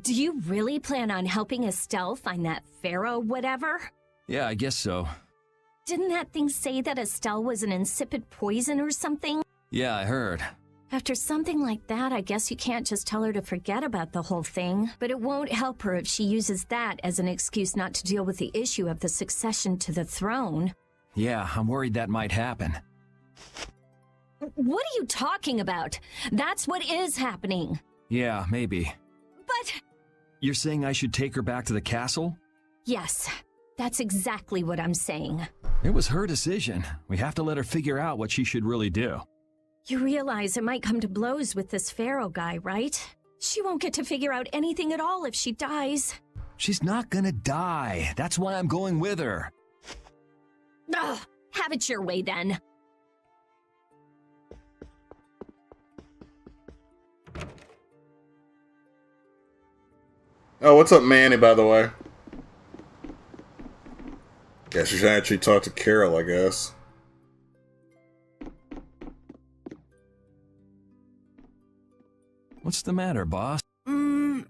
Do you really plan on helping Estelle find that pharaoh whatever? Yeah, I guess so. Didn't that thing say that Estelle was an insipid poison or something? Yeah, I heard. After something like that, I guess you can't just tell her to forget about the whole thing. But it won't help her if she uses that as an excuse not to deal with the issue of the succession to the throne. Yeah, I'm worried that might happen. What are you talking about? That's what is happening. Yeah, maybe. But... You're saying I should take her back to the castle? Yes, that's exactly what I'm saying. It was her decision. We have to let her figure out what she should really do. You realize it might come to blows with this pharaoh guy, right? She won't get to figure out anything at all if she dies. She's not gonna die. That's why I'm going with her. Ugh, have it your way then. Oh, what's up, Manny, by the way? Guess you should actually talk to Carol, I guess. What's the matter, boss? I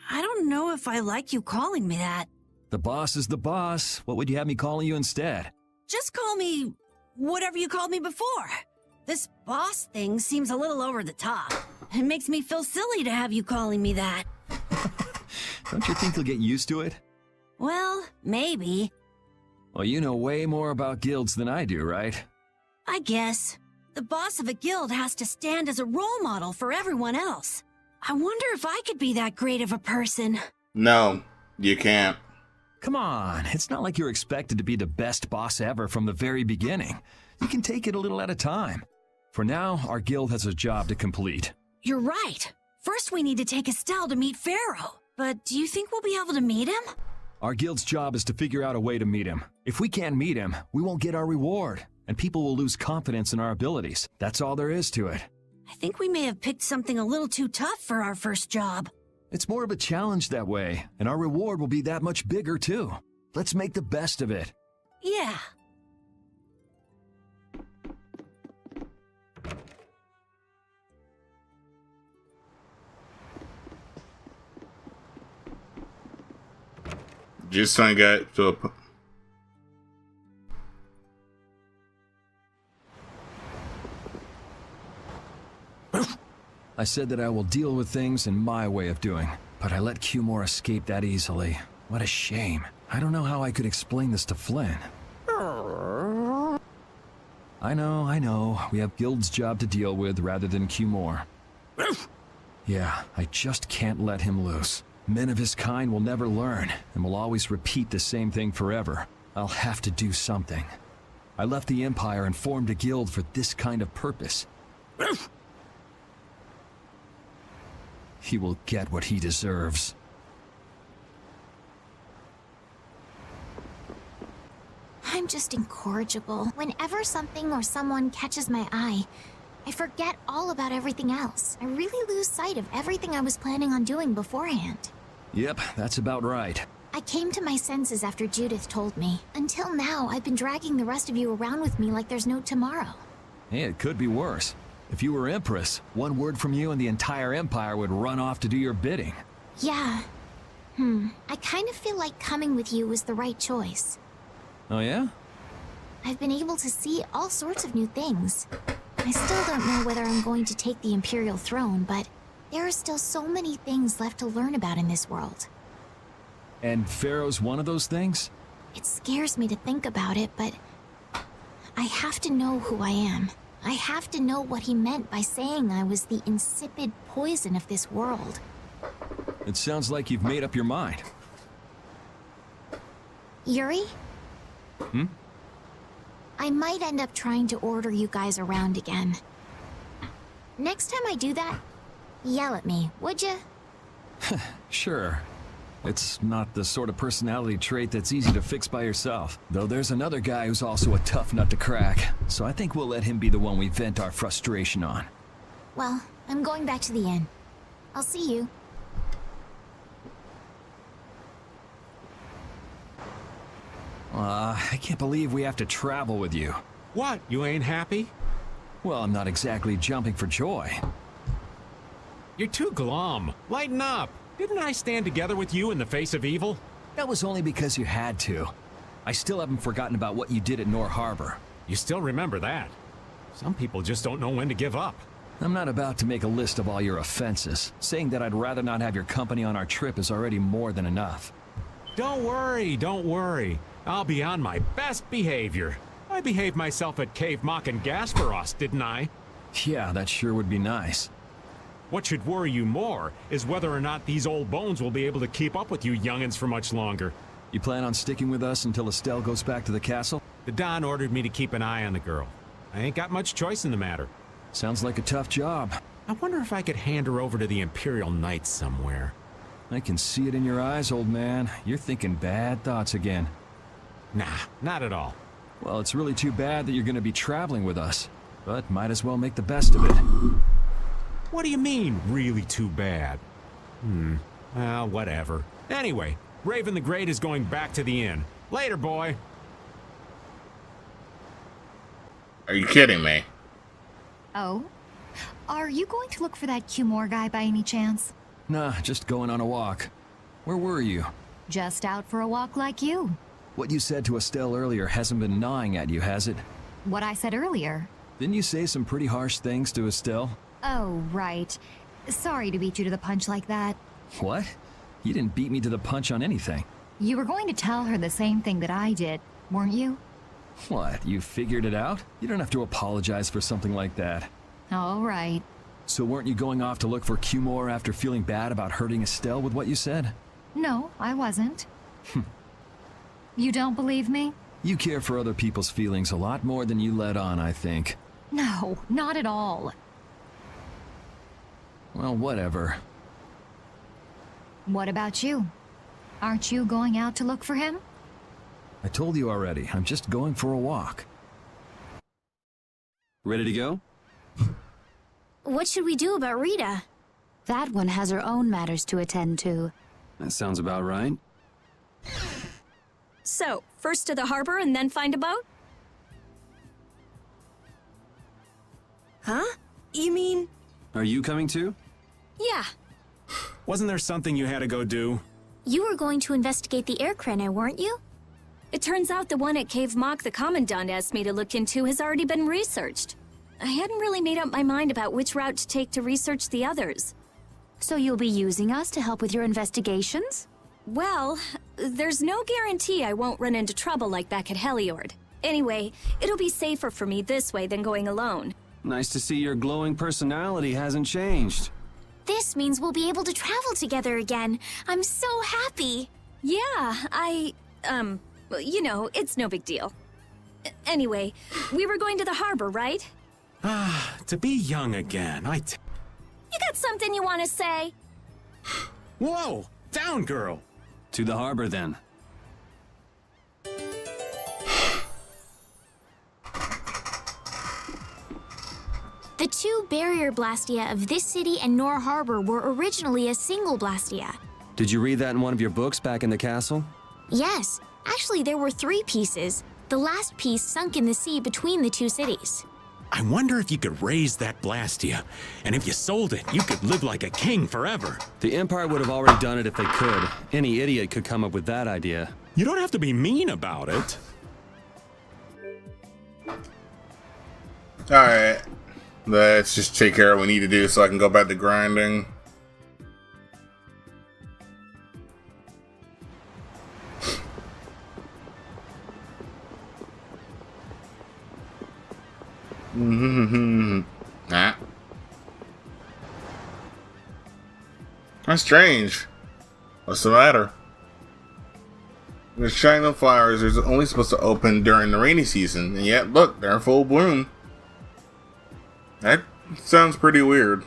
don't know if I like you calling me that. The boss is the boss. What would you have me calling you instead? Just call me whatever you called me before. This boss thing seems a little over the top. It makes me feel silly to have you calling me that. Don't you think you'll get used to it? Well, maybe. Well, you know way more about guilds than I do, right? I guess. The boss of a guild has to stand as a role model for everyone else. I wonder if I could be that great of a person. No, you can't. Come on, it's not like you're expected to be the best boss ever from the very beginning. You can take it a little at a time. For now, our guild has a job to complete. You're right. First we need to take Estelle to meet Pharaoh. But do you think we'll be able to meet him? Our guild's job is to figure out a way to meet him. If we can't meet him, we won't get our reward, and people will lose confidence in our abilities. That's all there is to it. I think we may have picked something a little too tough for our first job. It's more of a challenge that way, and our reward will be that much bigger too. Let's make the best of it. Yeah. Just trying to get to a... I said that I will deal with things in my way of doing, but I let Cumore escape that easily. What a shame. I don't know how I could explain this to Flynn. I know. We have Guild's job to deal with rather than Cumore. Yeah, I just can't let him loose. Men of his kind will never learn, and will always repeat the same thing forever. I'll have to do something. I left the Empire and formed a guild for this kind of purpose. He will get what he deserves. I'm just incorrigible. Whenever something or someone catches my eye, I forget all about everything else. I really lose sight of everything I was planning on doing beforehand. Yep, that's about right. I came to my senses after Judith told me. Until now, I've been dragging the rest of you around with me like there's no tomorrow. Hey, it could be worse. If you were Empress, one word from you and the entire Empire would run off to do your bidding. Yeah. I kind of feel like coming with you was the right choice. Oh yeah? I've been able to see all sorts of new things. I still don't know whether I'm going to take the Imperial throne, but there are still so many things left to learn about in this world. And Pharaoh's one of those things? It scares me to think about it, but I have to know who I am. I have to know what he meant by saying I was the insipid poison of this world. It sounds like you've made up your mind. Yuri? I might end up trying to order you guys around again. Next time I do that, yell at me, would ya? Sure. It's not the sort of personality trait that's easy to fix by yourself. Though there's another guy who's also a tough nut to crack, so I think we'll let him be the one we vent our frustration on. Well, I'm going back to the inn. I'll see you. I can't believe we have to travel with you. What, you ain't happy? Well, I'm not exactly jumping for joy. You're too glum. Lighten up. Didn't I stand together with you in the face of evil? That was only because you had to. I still haven't forgotten about what you did at Nor Harbor. You still remember that. Some people just don't know when to give up. I'm not about to make a list of all your offenses. Saying that I'd rather not have your company on our trip is already more than enough. Don't worry, don't worry. I'll be on my best behavior. I behaved myself at Cave Mock and Gasperos, didn't I? Yeah, that sure would be nice. What should worry you more is whether or not these old bones will be able to keep up with you youngins for much longer. You plan on sticking with us until Estelle goes back to the castle? The Don ordered me to keep an eye on the girl. I ain't got much choice in the matter. Sounds like a tough job. I wonder if I could hand her over to the Imperial Knights somewhere. I can see it in your eyes, old man. You're thinking bad thoughts again. Nah, not at all. Well, it's really too bad that you're going to be traveling with us. But might as well make the best of it. What do you mean, really too bad? Well, whatever. Anyway, Raven the Great is going back to the inn. Later, boy. Are you kidding me? Oh? Are you going to look for that Cumore guy by any chance? Nah, just going on a walk. Where were you? Just out for a walk like you. What you said to Estelle earlier hasn't been gnawing at you, has it? What I said earlier. Didn't you say some pretty harsh things to Estelle? Oh, right. Sorry to beat you to the punch like that. What? You didn't beat me to the punch on anything. You were going to tell her the same thing that I did, weren't you? What, you figured it out? You don't have to apologize for something like that. All right. So weren't you going off to look for Cumore after feeling bad about hurting Estelle with what you said? No, I wasn't. You don't believe me? You care for other people's feelings a lot more than you let on, I think. No, not at all. Well, whatever. What about you? Aren't you going out to look for him? I told you already, I'm just going for a walk. Ready to go? What should we do about Rita? That one has her own matters to attend to. That sounds about right. So, first to the harbor and then find a boat? Huh? You mean... Are you coming too? Yeah. Wasn't there something you had to go do? You were going to investigate the air craner, weren't you? It turns out the one at Cave Mock the Commandant asked me to look into has already been researched. I hadn't really made up my mind about which route to take to research the others. So you'll be using us to help with your investigations? Well, there's no guarantee I won't run into trouble like back at Heliord. Anyway, it'll be safer for me this way than going alone. Nice to see your glowing personality hasn't changed. This means we'll be able to travel together again. I'm so happy. Yeah, well, you know, it's no big deal. Anyway, we were going to the harbor, right? To be young again, You got something you want to say? Whoa! Down, girl! To the harbor, then. The two barrier blastia of this city and Nor Harbor were originally a single blastia. Did you read that in one of your books back in the castle? Yes, actually there were 3 pieces. The last piece sunk in the sea between the 2 cities. I wonder if you could raise that Blastia, and if you sold it, you could live like a king forever. The Empire would have already done it if they could. Any idiot could come up with that idea. You don't have to be mean about it. Alright. Let's just take care of what we need to do so I can go back to grinding. Nah. That's strange. What's the matter? The China flowers are only supposed to open during the rainy season, and yet look, they're in full bloom. That sounds pretty weird.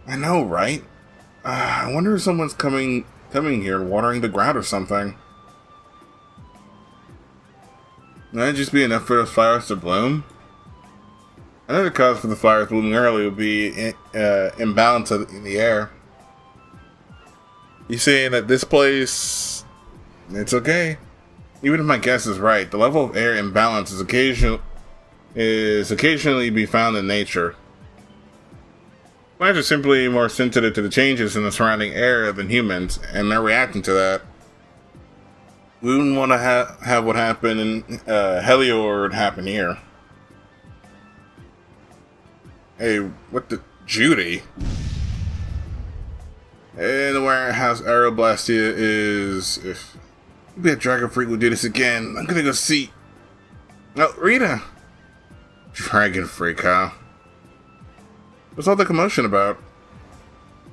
I know, right? I wonder if someone's coming here, watering the ground or something. Would that just be enough for those flowers to bloom? Another cause for the flowers blooming early would be imbalance in the air. You saying that this place, it's okay? Even if my guess is right, the level of air imbalance is occasionally be found in nature. Plants are simply more sensitive to the changes in the surrounding area than humans, and they're reacting to that. We wouldn't want to have what happened in Heliord happen here. Hey, what the... Judy? And the warehouse Aeroblastia is... If maybe a Dragon Freak would do this again, I'm gonna go see... Oh, Rita! Dragon Freak, huh? What's all the commotion about?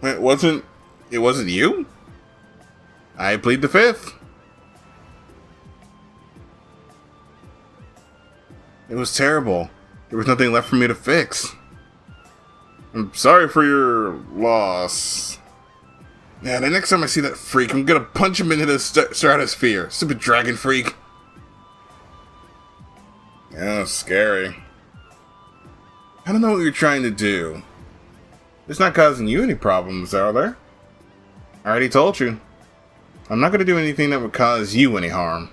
It wasn't you? I plead the fifth. It was terrible. There was nothing left for me to fix. I'm sorry for your loss. Yeah, the next time I see that freak, I'm gonna punch him into the stratosphere. Stupid dragon freak. Yeah, scary. I don't know what you're trying to do. It's not causing you any problems, are there? I already told you. I'm not gonna do anything that would cause you any harm.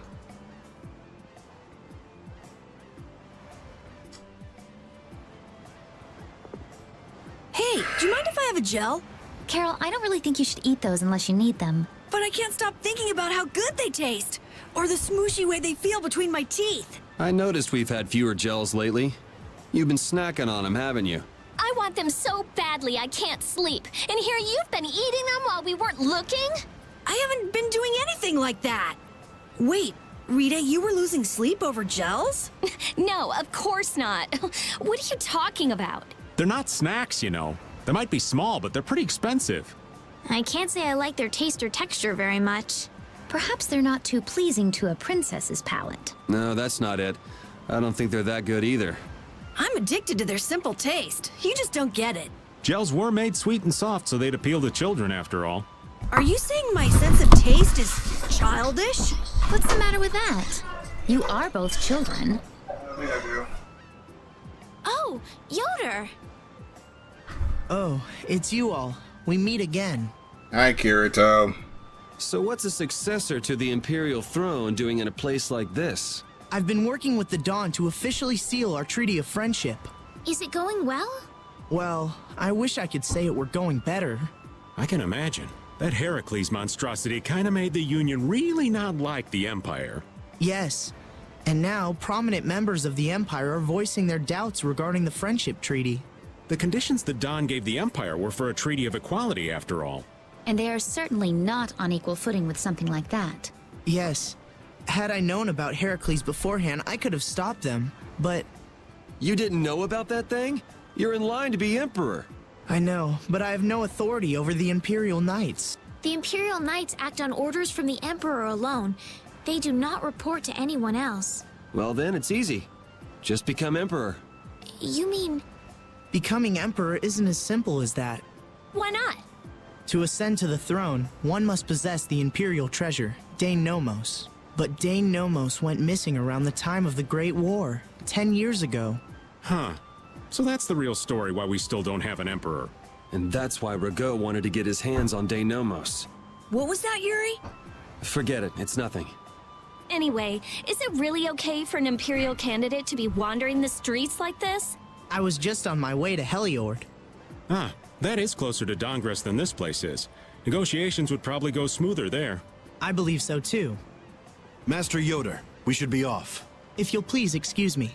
Hey, do you mind if I have a gel? Carol, I don't really think you should eat those unless you need them. But I can't stop thinking about how good they taste. Or the smooshy way they feel between my teeth. I noticed we've had fewer gels lately. You've been snacking on them, haven't you? I want them so badly I can't sleep. And here you've been eating them while we weren't looking? I haven't been doing anything like that. Wait, Rita, you were losing sleep over gels? No, of course not. What are you talking about? They're not snacks, you know. They might be small, but they're pretty expensive. I can't say I like their taste or texture very much. Perhaps they're not too pleasing to a princess's palate. No, that's not it. I don't think they're that good either. I'm addicted to their simple taste. You just don't get it. Gels were made sweet and soft so they'd appeal to children after all. Are you saying my sense of taste is childish? What's the matter with that? You are both children. I think I do. Oh, Yoder! Oh, it's you all. We meet again. Hi, Kirito. So what's a successor to the Imperial throne doing in a place like this? I've been working with the Dawn to officially seal our Treaty of Friendship. Is it going well? Well, I wish I could say it were going better. I can imagine. That Heracles monstrosity kinda made the Union really not like the Empire. Yes. And now, prominent members of the Empire are voicing their doubts regarding the Friendship Treaty. The conditions the Don gave the Empire were for a treaty of equality, after all. And they are certainly not on equal footing with something like that. Yes. Had I known about Heracles beforehand, I could have stopped them, but... You didn't know about that thing? You're in line to be Emperor. I know, but I have no authority over the Imperial Knights. The Imperial Knights act on orders from the Emperor alone. They do not report to anyone else. Well then, it's easy. Just become Emperor. You mean... Becoming Emperor isn't as simple as that. Why not? To ascend to the throne, one must possess the Imperial treasure, Dane Nomos. But Dane Nomos went missing around the time of the Great War, 10 years ago. Huh. So that's the real story why we still don't have an Emperor. And that's why Rago wanted to get his hands on Dane Nomos. What was that, Yuri? Forget it, it's nothing. Anyway, is it really okay for an Imperial candidate to be wandering the streets like this? I was just on my way to Heliord. Ah, that is closer to Dongres than this place is. Negotiations would probably go smoother there. I believe so too. Master Yoder, we should be off. If you'll please excuse me.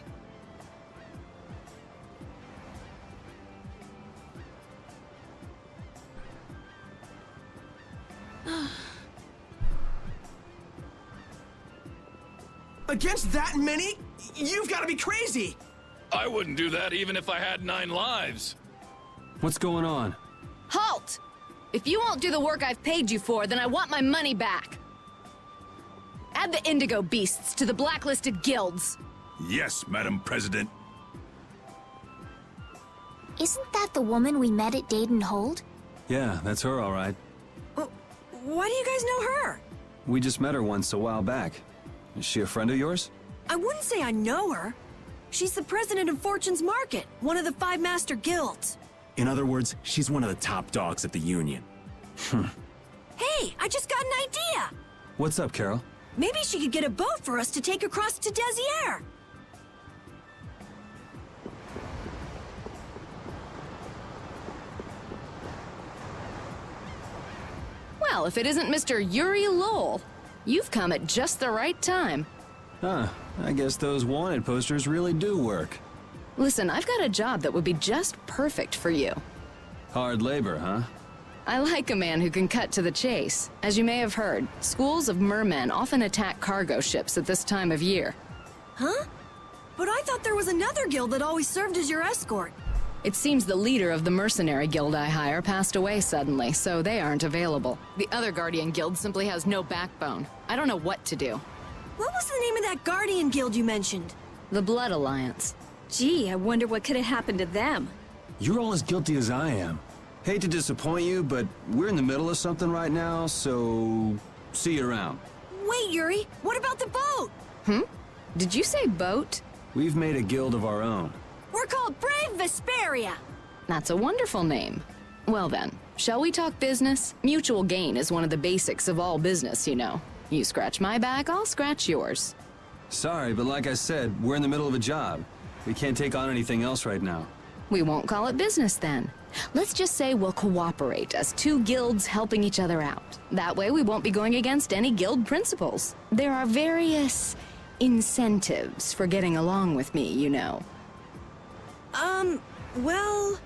Against that many? You've got to be crazy! I wouldn't do that even if I had 9 lives. What's going on? Halt! If you won't do the work I've paid you for, then I want my money back. Add the Indigo Beasts to the blacklisted guilds. Yes, Madam President. Isn't that the woman we met at Dayton Hold? Yeah, that's her all right. Why do you guys know her? We just met her once a while back. Is she a friend of yours? I wouldn't say I know her. She's the president of Fortune's Market, one of the 5 master guilds. In other words, she's one of the top dogs at the Union. Hey, I just got an idea! What's up, Carol? Maybe she could get a boat for us to take across to Desier. Well, if it isn't Mr. Yuri Lowell, you've come at just the right time. Huh. I guess those wanted posters really do work. Listen, I've got a job that would be just perfect for you. Hard labor, huh? I like a man who can cut to the chase. As you may have heard, schools of mermen often attack cargo ships at this time of year. Huh? But I thought there was another guild that always served as your escort. It seems the leader of the mercenary guild I hire passed away suddenly, so they aren't available. The other Guardian guild simply has no backbone. I don't know what to do. What was the name of that Guardian guild you mentioned? The Blood Alliance. Gee, I wonder what could have happened to them. You're all as guilty as I am. Hate to disappoint you, but we're in the middle of something right now, so see you around. Wait, Yuri, what about the boat? Did you say boat? We've made a guild of our own. We're called Brave Vesperia. That's a wonderful name. Well then, shall we talk business? Mutual gain is one of the basics of all business, you know. You scratch my back, I'll scratch yours. Sorry, but like I said, we're in the middle of a job. We can't take on anything else right now. We won't call it business then. Let's just say we'll cooperate as two guilds helping each other out. That way we won't be going against any guild principles. There are various incentives for getting along with me, you know. Well...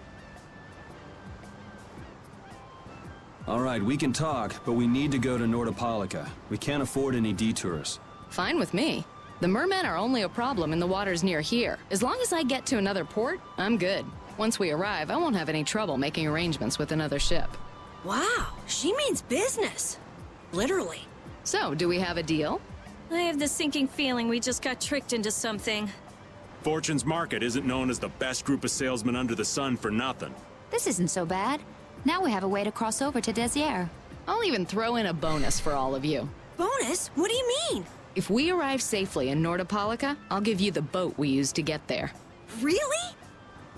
All right, we can talk, but we need to go to Nordopolica. We can't afford any detours. Fine with me. The mermen are only a problem in the waters near here. As long as I get to another port, I'm good. Once we arrive, I won't have any trouble making arrangements with another ship. Wow, she means business. Literally. So, do we have a deal? I have the sinking feeling we just got tricked into something. Fortune's Market isn't known as the best group of salesmen under the sun for nothing. This isn't so bad. Now we have a way to cross over to Desier. I'll even throw in a bonus for all of you. Bonus? What do you mean? If we arrive safely in Nordopolica, I'll give you the boat we used to get there. Really?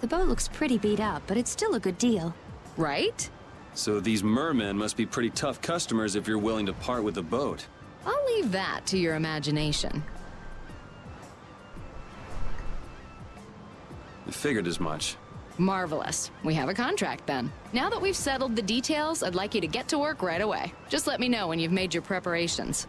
The boat looks pretty beat up, but it's still a good deal. Right? So these mermen must be pretty tough customers if you're willing to part with the boat. I'll leave that to your imagination. I figured as much. Marvelous. We have a contract then. Now that we've settled the details, I'd like you to get to work right away. Just let me know when you've made your preparations.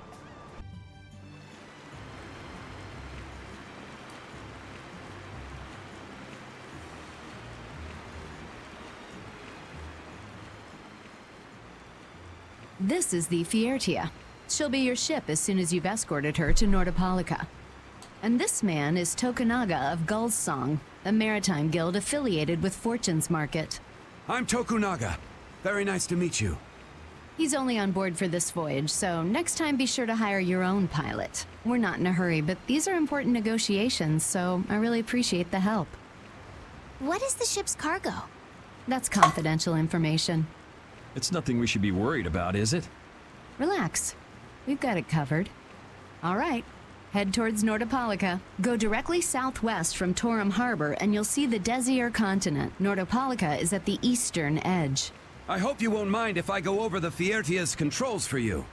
This is the Fiertia. She'll be your ship as soon as you've escorted her to Nordopolica. And this man is Tokunaga of Gull's Song, a maritime guild affiliated with Fortune's Market. I'm Tokunaga. Very nice to meet you. He's only on board for this voyage, so next time be sure to hire your own pilot. We're not in a hurry, but these are important negotiations, so I really appreciate the help. What is the ship's cargo? That's confidential information. It's nothing we should be worried about, is it? Relax. We've got it covered. All right. Head towards Nordopolica. Go directly southwest from Torum Harbor and you'll see the Desier continent. Nordopolica is at the eastern edge. I hope you won't mind if I go over the Fiertia's controls for you.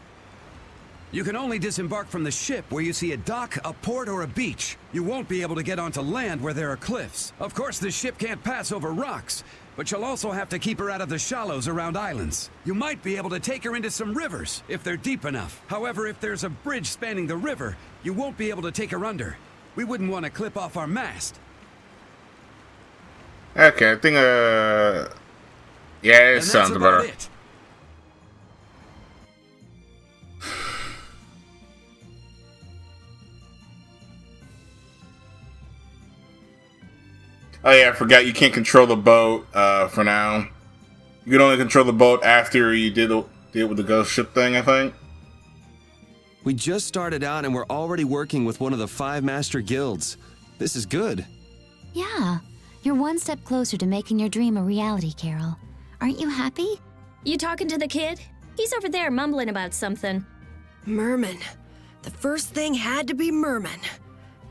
You can only disembark from the ship where you see a dock, a port, or a beach. You won't be able to get onto land where there are cliffs. Of course, the ship can't pass over rocks, but you'll also have to keep her out of the shallows around islands. You might be able to take her into some rivers, if they're deep enough. However, if there's a bridge spanning the river, you won't be able to take her under. We wouldn't want to clip off our mast. Okay, I think, yeah, it sounds better. It. Oh yeah, I forgot you can't control the boat for now. You can only control the boat after you did with the ghost ship thing, I think. We just started out and we're already working with one of the 5 master guilds. This is good. Yeah, you're one step closer to making your dream a reality, Carol. Aren't you happy? You talking to the kid? He's over there mumbling about something. Merman. The first thing had to be Merman.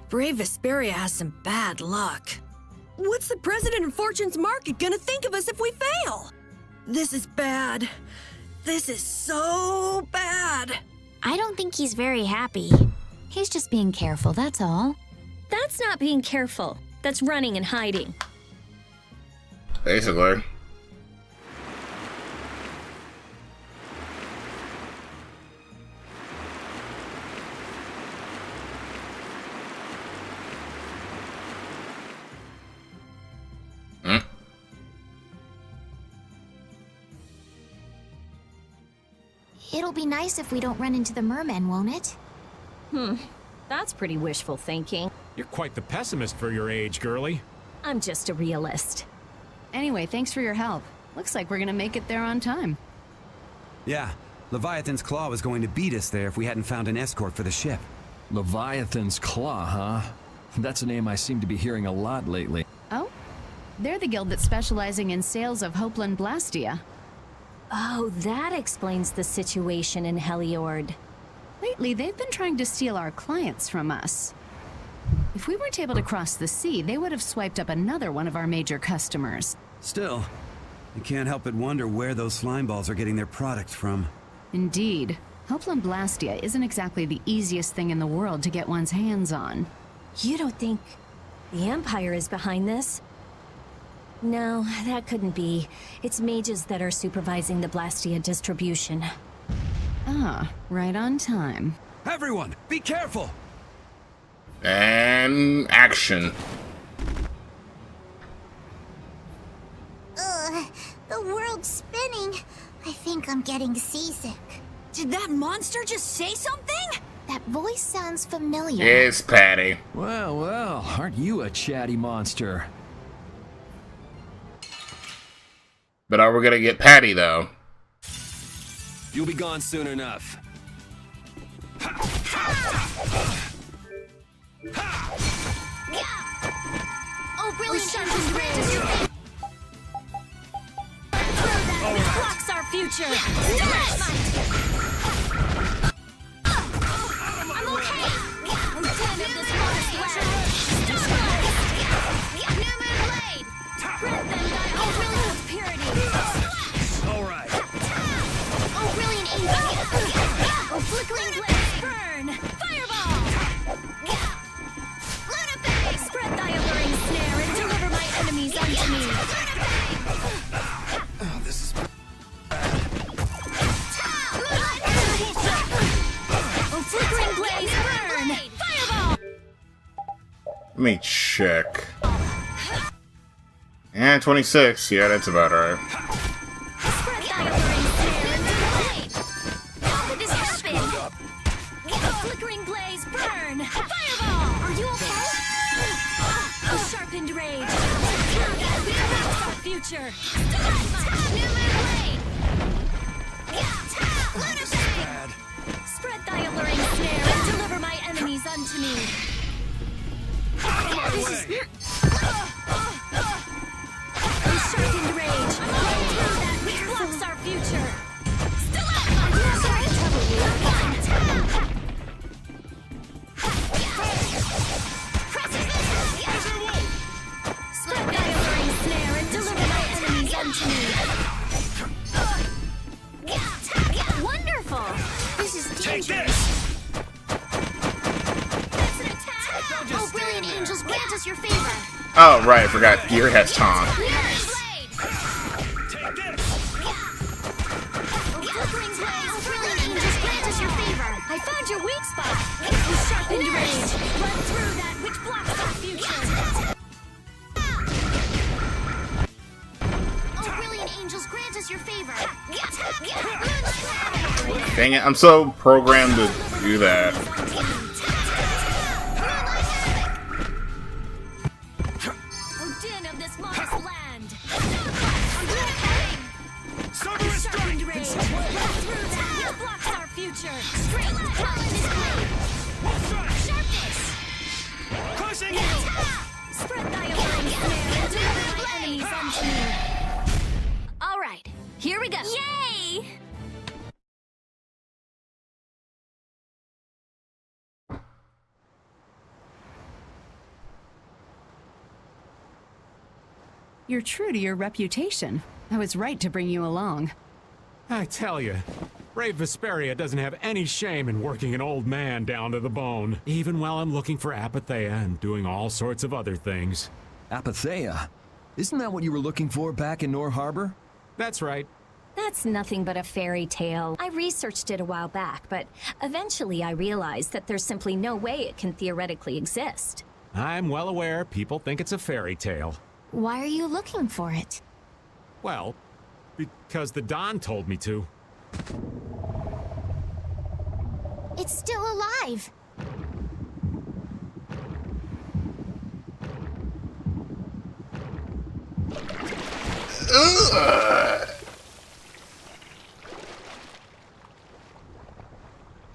Brave Vesperia has some bad luck. What's the president of Fortune's Market gonna think of us if we fail? This is bad. This is so bad. I don't think he's very happy. He's just being careful, that's all. That's not being careful. That's running and hiding. Basically. It'll be nice if we don't run into the mermen, won't it? That's pretty wishful thinking. You're quite the pessimist for your age, girlie. I'm just a realist. Anyway, thanks for your help. Looks like we're gonna make it there on time. Yeah, Leviathan's Claw was going to beat us there if we hadn't found an escort for the ship. Leviathan's Claw, huh? That's a name I seem to be hearing a lot lately. Oh? They're the guild that's specializing in sales of Hopeland Blastia. Oh, that explains the situation in Heliord. Lately, they've been trying to steal our clients from us. If we weren't able to cross the sea, they would have swiped up another one of our major customers. Still, you can't help but wonder where those slime balls are getting their product from. Indeed. Hopeland Blastia isn't exactly the easiest thing in the world to get one's hands on. You don't think the Empire is behind this? No, that couldn't be. It's mages that are supervising the Blastia distribution. Ah, right on time. Everyone, be careful! And action. Ugh, the world's spinning. I think I'm getting seasick. Did that monster just say something? That voice sounds familiar. Yes, Patty. Well, well, aren't you a chatty monster? But are we gonna get Patty, though? You'll be gone soon enough. Oh, brilliant engines grant your fate. Which blocks our future. I'm okay. I'm done of this modest land. New Moon Blade. Grant them thy oh brilliant purity. All right. Oh, brilliant angel. Oh, flickering blades burn. Fireball. Spread thy alluring snare and deliver my enemies unto me. Oh, this is Oh, flickering blaze burn. Fireball. Let me check. And 26. Yeah, that's about right. Spread thy alluring snare and deliver. How did this happen? Oh, flickering blaze burn. Fireball. Are you okay? A sharpened rage. Our future. New Moon Blade. bad. Spread thy alluring snare and deliver my enemies unto me. A sharpened rage. Through that which blocks our future. Spread thy alluring snare and deliver my enemies unto me. Wonderful! This is dangerous. That's an attack! Oh, brilliant angels, grant us your favor. Oh, right, I forgot. Gear has taunt. Flickering blaze, oh, brilliant angels, grant us your favor. I found your weak spot. Oh, sharpened rage. Run through that which blocks our future. Oh, brilliant angels, grant us your favor. Dang it, I'm so programmed to do that. Oh, din of this modest land. Sharpened rage. Run through that which blocks our future. Straight call in this blade. Sharpness. Crushing Spread thy alluring snare and deliver my enemies unto me. All right, here we go. Yay! You're true to your reputation. I was right to bring you along. I tell you, Brave Vesperia doesn't have any shame in working an old man down to the bone, even while I'm looking for Apatheia and doing all sorts of other things. Apatheia? Isn't that what you were looking for back in Nor Harbor? That's right. That's nothing but a fairy tale. I researched it a while back, but eventually I realized that there's simply no way it can theoretically exist. I'm well aware people think it's a fairy tale. Why are you looking for it? Well, because the Don told me to. It's still alive.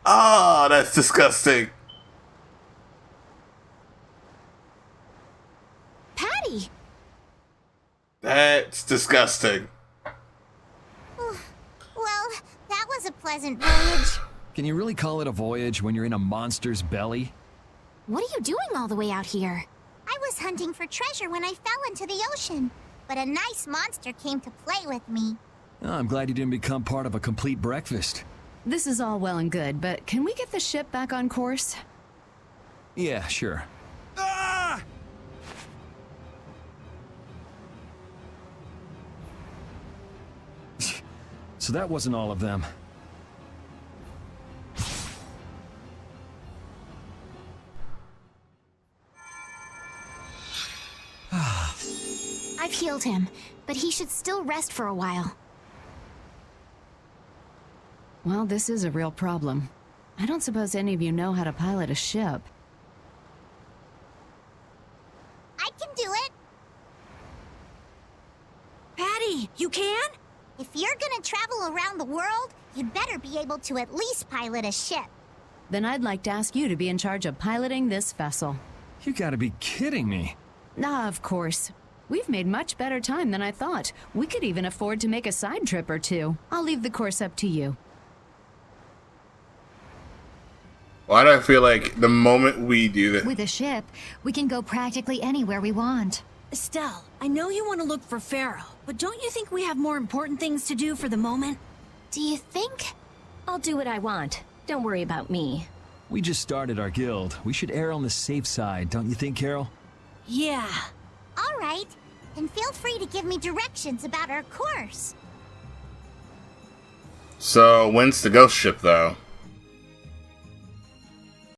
Ah, that's disgusting. Patty! That's disgusting. Well, that was a pleasant voyage. Can you really call it a voyage when you're in a monster's belly? What are you doing all the way out here? I was hunting for treasure when I fell into the ocean, but a nice monster came to play with me. Oh, I'm glad you didn't become part of a complete breakfast. This is all well and good, but can we get the ship back on course? Yeah, sure. Ah! So that wasn't all of them. I've healed him, but he should still rest for a while. Well, this is a real problem. I don't suppose any of you know how to pilot a ship. I can do it. Patty, you can? If you're gonna travel around the world, you'd better be able to at least pilot a ship. Then I'd like to ask you to be in charge of piloting this vessel. You gotta be kidding me. Ah, of course. We've made much better time than I thought. We could even afford to make a side trip or two. I'll leave the course up to you. Why do I feel like the moment we do that? With a ship, we can go practically anywhere we want. Estelle, I know you want to look for Pharaoh, but don't you think we have more important things to do for the moment? Do you think? I'll do what I want. Don't worry about me. We just started our guild. We should err on the safe side, don't you think, Carol? Yeah. All right. Then feel free to give me directions about our course. So when's the ghost ship though?